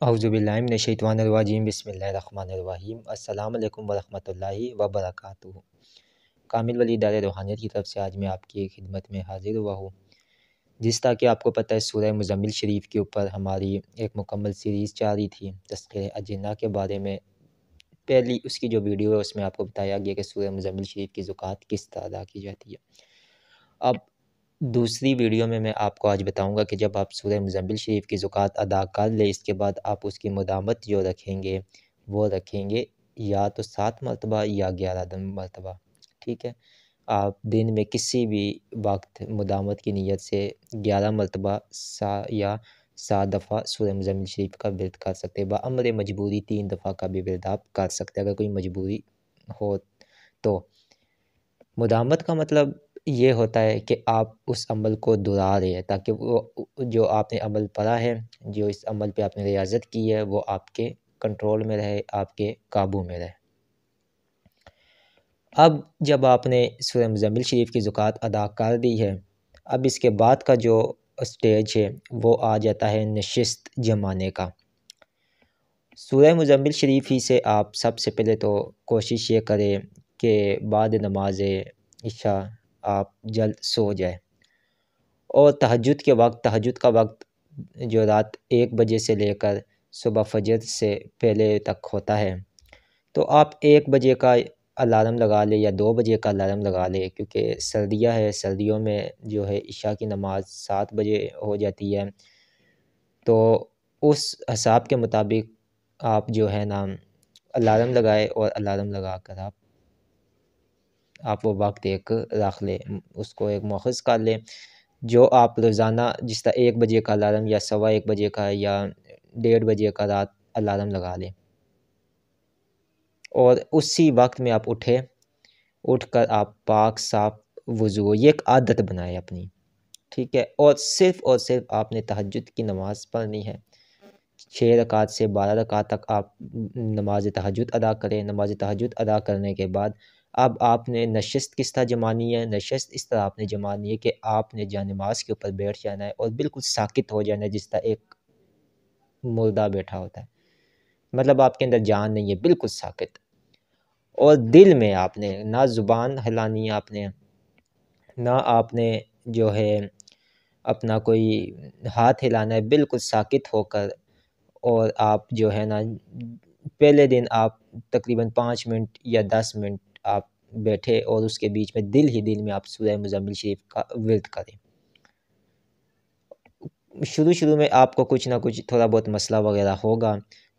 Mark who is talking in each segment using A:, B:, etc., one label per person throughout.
A: اعوذ باللہ من الشیطان الرجیم بسم اللہ الرحمن الرحیم السلام علیکم ورحمۃ اللہ وبرکاتہ۔ کامل ولی ادارہ روحانیت کی طرف سے آج میں آپ کی خدمت میں حاضر ہوا ہوں۔ جس طرح کہ آپ کو پتہ ہے سورہ مزمل شریف کے اوپر ہماری ایک مکمل سیریز چل رہی تھی تذکرہ اجنہ کے بارے میں۔ پہلی اس کی جو ویڈیو ہے اس میں آپ کو بتایا گیا کہ سورہ مزمل شریف کی زکوٰۃ کس طرح ادا کی جاتی ہے۔ اب دوسری ویڈیو میں آپ کو آج بتاؤں گا کہ جب آپ سورہ مزمل شریف کی زکوٰۃ ادا کر لیں، اس کے بعد آپ اس کی مداومت جو رکھیں گے وہ رکھیں گے یا تو 7 مرتبہ یا 11 مرتبہ، ٹھیک ہے۔ آپ دن میں کسی بھی وقت مداومت کی نیت سے 11 مرتبہ یا 7 دفعہ سورہ مزمل شریف کا ورد کر سکتے ہیں۔ بامر مجبوری 3 دفعہ کا بھی ورد آپ کر سکتے ہیں اگر کوئی مجبوری ہو تو۔ مداومت کا مطلب یہ ہوتا ہے کہ آپ اس عمل کو دہرا رہے ہیں تاکہ وہ جو آپ نے عمل پڑھا ہے، جو اس عمل پہ آپ نے ریاضت کی ہے، وہ آپ کے کنٹرول میں رہے، آپ کے قابو میں رہے۔ اب جب آپ نے سورہ مزمل شریف کی زکوٰۃ ادا کر دی ہے، اب اس کے بعد کا جو اسٹیج ہے وہ آ جاتا ہے نشست جمانے کا۔ سورہ مزمل شریف ہی سے آپ سب سے پہلے تو کوشش یہ کریں کہ بعد نماز عشاء آپ جلد سو جائے، اور تہجد کا وقت جو رات 1 بجے سے لے کر صبح فجر سے پہلے تک ہوتا ہے، تو آپ 1 بجے کا الارم لگا لیں یا 2 بجے کا الارم لگا لیں، کیونکہ سردیاں ہے، سردیوں میں جو ہے عشاء کی نماز 7 بجے ہو جاتی ہے، تو اس حساب کے مطابق آپ جو ہے نا الارم لگائے اور الارم لگا کر آپ وہ وقت ایک رکھ لیں، اس کو ایک مؤخذ کر لیں جو آپ روزانہ جس طرح 1 بجے کا الارم یا 1:15 بجے کا یا 1:30 بجے کا رات الارم لگا لیں، اور اسی وقت میں آپ اٹھ کر آپ پاک صاف وضو، یہ ایک عادت بنائیں اپنی، ٹھیک ہے۔ اور صرف آپ نے تہجد کی نماز پڑھنی ہے، 6 رکعت سے 12 رکعت تک آپ نماز تہجد ادا کریں۔ نماز تہجد ادا کرنے کے بعد اب آپ نے نشست کس طرح جمانی ہے؟ نشست اس طرح آپ نے جمانی ہے کہ آپ نے جہاں نماز کے اوپر بیٹھ جانا ہے اور بالکل ساکت ہو جانا ہے، جس طرح ایک مردہ بیٹھا ہوتا ہے، مطلب آپ کے اندر جان نہیں ہے، بالکل ساکت۔ اور دل میں آپ نے نہ زبان ہلانی ہے، آپ نے نہ آپ نے جو ہے اپنا کوئی ہاتھ ہلانا ہے، بالکل ساکت ہو کر۔ اور آپ جو ہے نا پہلے دن آپ تقریباً 5 منٹ یا 10 منٹ آپ بیٹھے اور اس کے بیچ میں دل میں آپ سورہ مزمل شریف کا ورد کریں۔ شروع میں آپ کو کچھ نہ کچھ تھوڑا بہت مسئلہ وغیرہ ہوگا،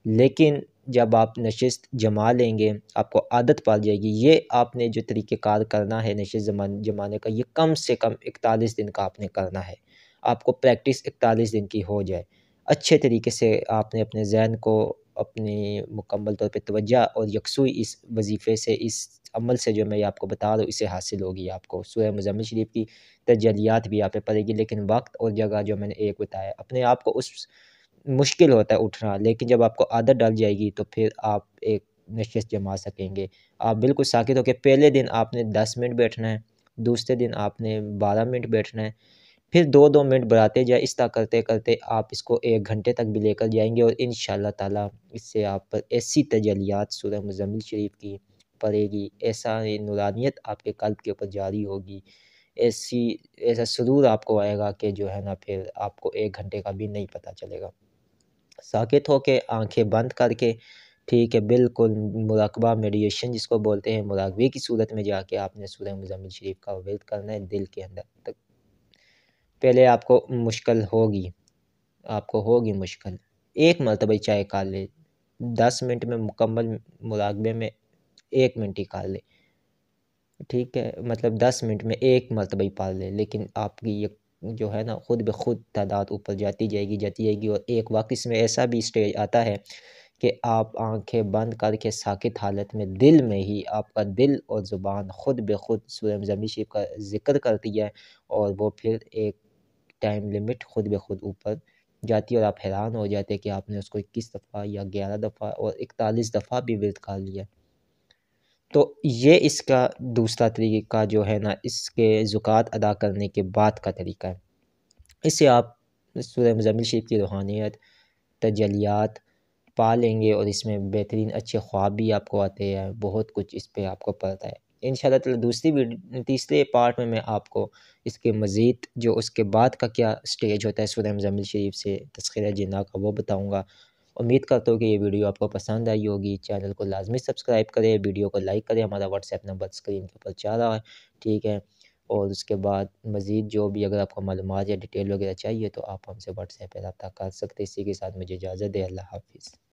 A: لیکن جب آپ نشست جما لیں گے آپ کو عادت پڑ جائے گی۔ یہ آپ نے جو طریقہ کار کرنا ہے نشست جمانے کا، یہ کم سے کم 41 دن کا آپ نے کرنا ہے۔ آپ کو پریکٹس 41 دن کی ہو جائے، اچھے طریقے سے آپ نے اپنے ذہن کو اپنی مکمل طور پہ توجہ اور یکسوئی اس وظیفے سے، اس عمل سے جو میں آپ کو بتا رہا ہوں، اسے حاصل ہوگی۔ آپ کو سورہ مزمل شریف کی تجلیات بھی آپ پہ پڑے گی، لیکن وقت اور جگہ جو میں نے ایک بتایا، اپنے آپ کو اس مشکل ہوتا ہے اٹھنا، لیکن جب آپ کو عادت ڈال جائے گی تو پھر آپ ایک نشست جما سکیں گے۔ آپ بالکل ساکت ہو کے پہلے دن آپ نے 10 منٹ بیٹھنا ہے، دوسرے دن آپ نے 12 منٹ بیٹھنا ہے، پھر 2 منٹ بڑھاتے جائے، اس طرح کرتے کرتے آپ اس کو 1 گھنٹے تک بھی لے کر جائیں گے، اور انشاءاللہ تعالیٰ اس سے آپ پر ایسی تجلیات سورہ مزمل شریف کی پڑے گی، ایسا نورانیت آپ کے قلب کے اوپر جاری ہوگی، ایسا سرور آپ کو آئے گا کہ جو ہے نا پھر آپ کو 1 گھنٹے کا بھی نہیں پتہ چلے گا۔ ساکت ہو کے آنکھیں بند کر کے، ٹھیک ہے، بالکل مراقبہ میڈیشن جس کو بولتے ہیں، مراقبے کی صورت میں جا کے آپ نے سورہ مزمل شریف کا ورد کرنا ہے دل کے اندر تک۔ پہلے آپ کو مشکل ہوگی مشکل، 1 مرتبہ ہی چاہے کر لے، 10 منٹ میں مکمل مراقبے میں 1 منٹ ہی کر لے، ٹھیک ہے، مطلب 10 منٹ میں 1 مرتبہ ہی پڑھ لے، لیکن آپ کی یہ جو ہے نا خود بخود تعداد اوپر جاتی جائے گی، اور ایک وقت اس میں ایسا بھی اسٹیج آتا ہے کہ آپ آنکھیں بند کر کے ساکت حالت میں دل میں ہی آپ کا دل اور زبان خود بخود سورہ مزمل شریف کا ذکر کرتی ہے، اور وہ پھر ایک ٹائم لیمٹ خود بخود اوپر جاتی ہے، اور آپ حیران ہو جاتے ہیں کہ آپ نے اس کو 21 دفعہ یا 11 دفعہ اور 41 دفعہ بھی ورد کر لیا۔ تو یہ اس کا دوسرا طریقہ جو ہے نا اس کے زکوٰۃ ادا کرنے کے بعد کا طریقہ ہے۔ اس سے آپ سورہ مزمل شریف کی روحانیت، تجلیات پا لیں گے اور اس میں بہترین اچھے خواب بھی آپ کو آتے ہیں، بہت کچھ اس پہ آپ کو پتہ ہے۔ انشاءاللہ تعالیٰ تیسرے پارٹ میں آپ کو اس کے مزید جو اس کے بعد کا کیا سٹیج ہوتا ہے سورہ مزمل شریف سے تسخیرہ جنہ کا، وہ بتاؤں گا۔ امید کرتا ہوں کہ یہ ویڈیو آپ کو پسند آئی ہوگی۔ چینل کو لازمی سبسکرائب کریں، ویڈیو کو لائک کریں، ہمارا واٹس ایپ نمبر اسکرین کے اوپر چل رہا ہے، ٹھیک ہے۔ اور اس کے بعد مزید جو بھی اگر آپ کو معلومات یا ڈیٹیل وغیرہ چاہیے تو آپ ہم سے واٹس ایپ پہ رابطہ کر سکتے ہیں۔ اسی کے ساتھ مجھے اجازت دے، اللہ حافظ۔